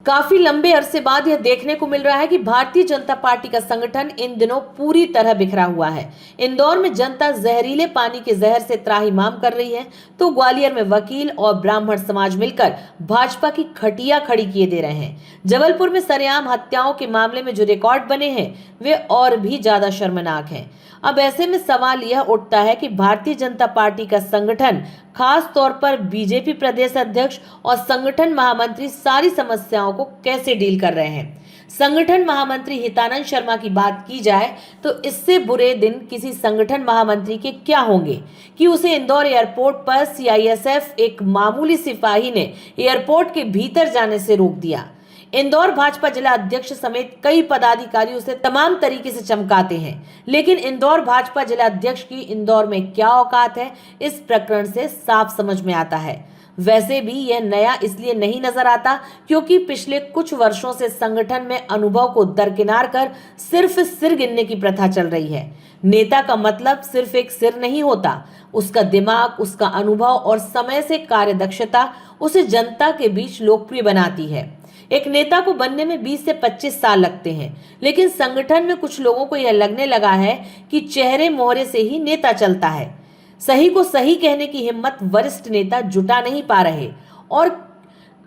काफी लंबे अरसे बाद यह देखने को मिल रहा है कि भारतीय जनता पार्टी का संगठन इन दिनों पूरी तरह बिखरा हुआ है। इंदौर में जनता जहरीले पानी के जहर से त्राहिमाम कर रही है, तो ग्वालियर में वकील और ब्राह्मण समाज मिलकर भाजपा की खटिया खड़ी किए दे रहे हैं। जबलपुर में सरेआम हत्याओं के मामले में जो रिकॉर्ड बने हैं वे और भी ज्यादा शर्मनाक हैं। अब ऐसे में सवाल यह उठता है कि भारतीय जनता पार्टी का संगठन, खास तौर पर बीजेपी प्रदेश अध्यक्ष और संगठन महामंत्री सारी समस्याओं को कैसे डील कर रहे हैं। संगठन महामंत्री हितानंद शर्मा की बात की जाए तो इससे बुरे दिन किसी संगठन महामंत्री के क्या होंगे कि उसे इंदौर एयरपोर्ट पर सीआईएसएफ एक मामूली सिपाही ने एयरपोर्ट के भीतर जाने से रोक दिया। इंदौर भाजपा जिला अध्यक्ष समेत कई पदाधिकारी उसे तमाम तरीके से चमकाते हैं, लेकिन इंदौर भाजपा जिला अध्यक्ष की इंदौर में क्या औकात है, इस प्रकरण से साफ समझ में आता है। वैसे भी यह नया इसलिए नहीं नजर आता क्योंकि पिछले कुछ वर्षों से संगठन में अनुभव को दरकिनार कर सिर्फ सिर गिनने की प्रथा चल रही है। नेता का मतलब सिर्फ एक सिर नहीं होता, उसका दिमाग, उसका अनुभव और समय से कार्यदक्षता उसे जनता के बीच लोकप्रिय बनाती है। एक नेता को बनने में 20 से 25 साल लगते हैं, लेकिन संगठन में कुछ लोगों को यह लगने लगा है कि चेहरे मोहरे से ही नेता चलता है। सही को सही कहने की हिम्मत वरिष्ठ नेता जुटा नहीं पा रहे और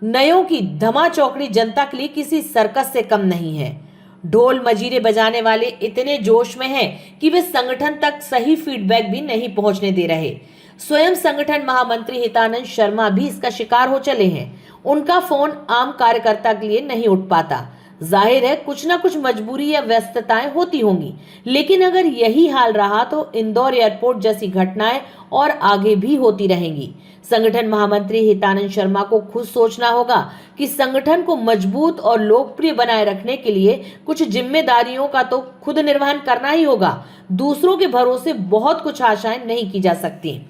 नयों की धमा चौकड़ी जनता के लिए किसी सर्कस से कम नहीं है। ढोल मजीरे बजाने वाले इतने जोश में हैं कि वे संगठन तक सही फीडबैक भी नहीं पहुंचने दे रहे। स्वयं संगठन महामंत्री हितानंद शर्मा भी इसका शिकार हो चले हैं। उनका फोन आम कार्यकर्ता के लिए नहीं उठ पाता। जाहिर है कुछ ना कुछ मजबूरी या व्यस्तताएं होती होंगी, लेकिन अगर यही हाल रहा तो इंदौर एयरपोर्ट जैसी घटनाएं और आगे भी होती रहेंगी। संगठन महामंत्री हितानंद शर्मा को खुद सोचना होगा कि संगठन को मजबूत और लोकप्रिय बनाए रखने के लिए कुछ जिम्मेदारियों का तो खुद निर्वहन करना ही होगा। दूसरों के भरोसे बहुत कुछ आशाएं नहीं की जा सकती।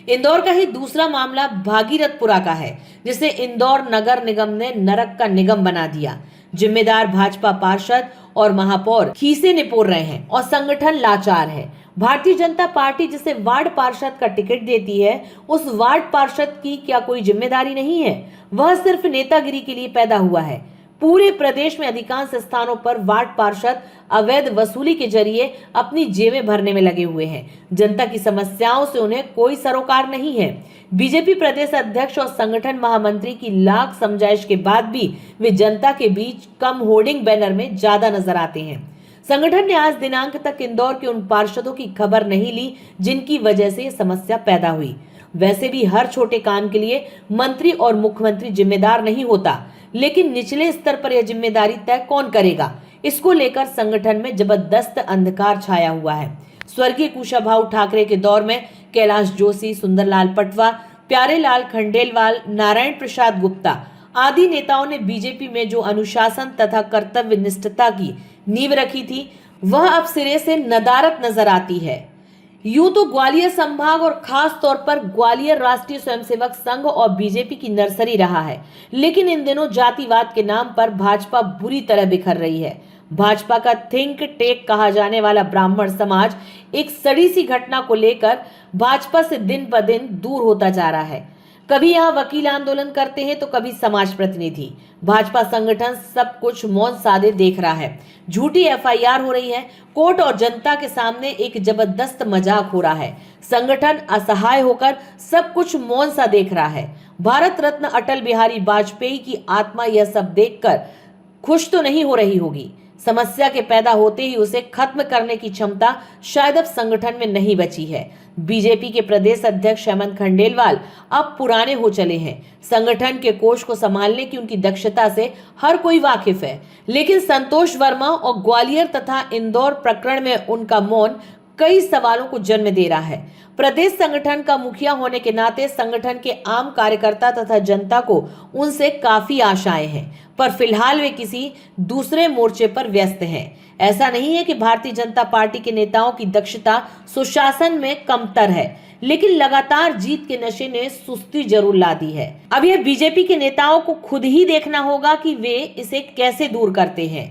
इंदौर का ही दूसरा मामला भागीरथपुरा का है, जिसे इंदौर नगर निगम ने नरक का निगम बना दिया। जिम्मेदार भाजपा पार्षद और महापौर खीसे निपोर रहे हैं और संगठन लाचार है। भारतीय जनता पार्टी जिसे वार्ड पार्षद का टिकट देती है, उस वार्ड पार्षद की क्या कोई जिम्मेदारी नहीं है? वह सिर्फ नेतागिरी के लिए पैदा हुआ है। पूरे प्रदेश में अधिकांश स्थानों पर वार्ड पार्षद अवैध वसूली के जरिए अपनी जेबें भरने में लगे हुए हैं। जनता की समस्याओं से उन्हें कोई सरोकार नहीं है। बीजेपी प्रदेश अध्यक्ष और संगठन महामंत्री की लाख समझाइश के बाद भी वे जनता के बीच कम होर्डिंग बैनर में ज्यादा नजर आते हैं। संगठन ने आज दिनांक तक इंदौर के उन पार्षदों की खबर नहीं ली जिनकी वजह से ये समस्या पैदा हुई। वैसे भी हर छोटे काम के लिए मंत्री और मुख्यमंत्री जिम्मेदार नहीं होता, लेकिन निचले स्तर पर यह जिम्मेदारी तय कौन करेगा, इसको लेकर संगठन में जबरदस्त अंधकार छाया हुआ है। स्वर्गीय कुशाभाऊ ठाकरे के दौर में कैलाश जोशी, सुंदरलाल पटवा, प्यारेलाल खंडेलवाल, नारायण प्रसाद गुप्ता आदि नेताओं ने बीजेपी में जो अनुशासन तथा कर्तव्य निष्ठता की नींव रखी थी, वह अब सिरे से नदारत नजर आती है। यूं तो ग्वालियर संभाग और खास तौर पर ग्वालियर राष्ट्रीय स्वयंसेवक संघ और बीजेपी की नर्सरी रहा है, लेकिन इन दिनों जातिवाद के नाम पर भाजपा बुरी तरह बिखर रही है। भाजपा का थिंक टेक कहा जाने वाला ब्राह्मण समाज एक सड़ी सी घटना को लेकर भाजपा से दिन ब दिन दूर होता जा रहा है। कभी यहाँ वकील आंदोलन करते हैं तो कभी समाज प्रतिनिधि। भाजपा संगठन सब कुछ मौन साधे देख रहा है। झूठी एफआईआर हो रही है। कोर्ट और जनता के सामने एक जबरदस्त मजाक हो रहा है। संगठन असहाय होकर सब कुछ मौन सा देख रहा है। भारत रत्न अटल बिहारी वाजपेयी की आत्मा यह सब देखकर खुश तो नहीं हो रही होगी। समस्या के पैदा होते ही उसे खत्म करने की क्षमता शायद अब संगठन में नहीं बची है। बीजेपी के प्रदेश अध्यक्ष हेमंत खंडेलवाल अब पुराने हो चले हैं। संगठन के कोष को संभालने की उनकी दक्षता से हर कोई वाकिफ है, लेकिन संतोष वर्मा और ग्वालियर तथा इंदौर प्रकरण में उनका मौन कई सवालों को जन्म दे रहा है। प्रदेश संगठन का मुखिया होने के नाते संगठन के आम कार्यकर्ता तथा जनता को उनसे काफी आशाएं हैं, पर फिलहाल वे किसी दूसरे मोर्चे पर व्यस्त हैं। ऐसा नहीं है कि भारतीय जनता पार्टी के नेताओं की दक्षता सुशासन में कमतर है, लेकिन लगातार जीत के नशे ने सुस्ती जरूर ला दी है। अब यह बीजेपी के नेताओं को खुद ही देखना होगा कि वे इसे कैसे दूर करते हैं।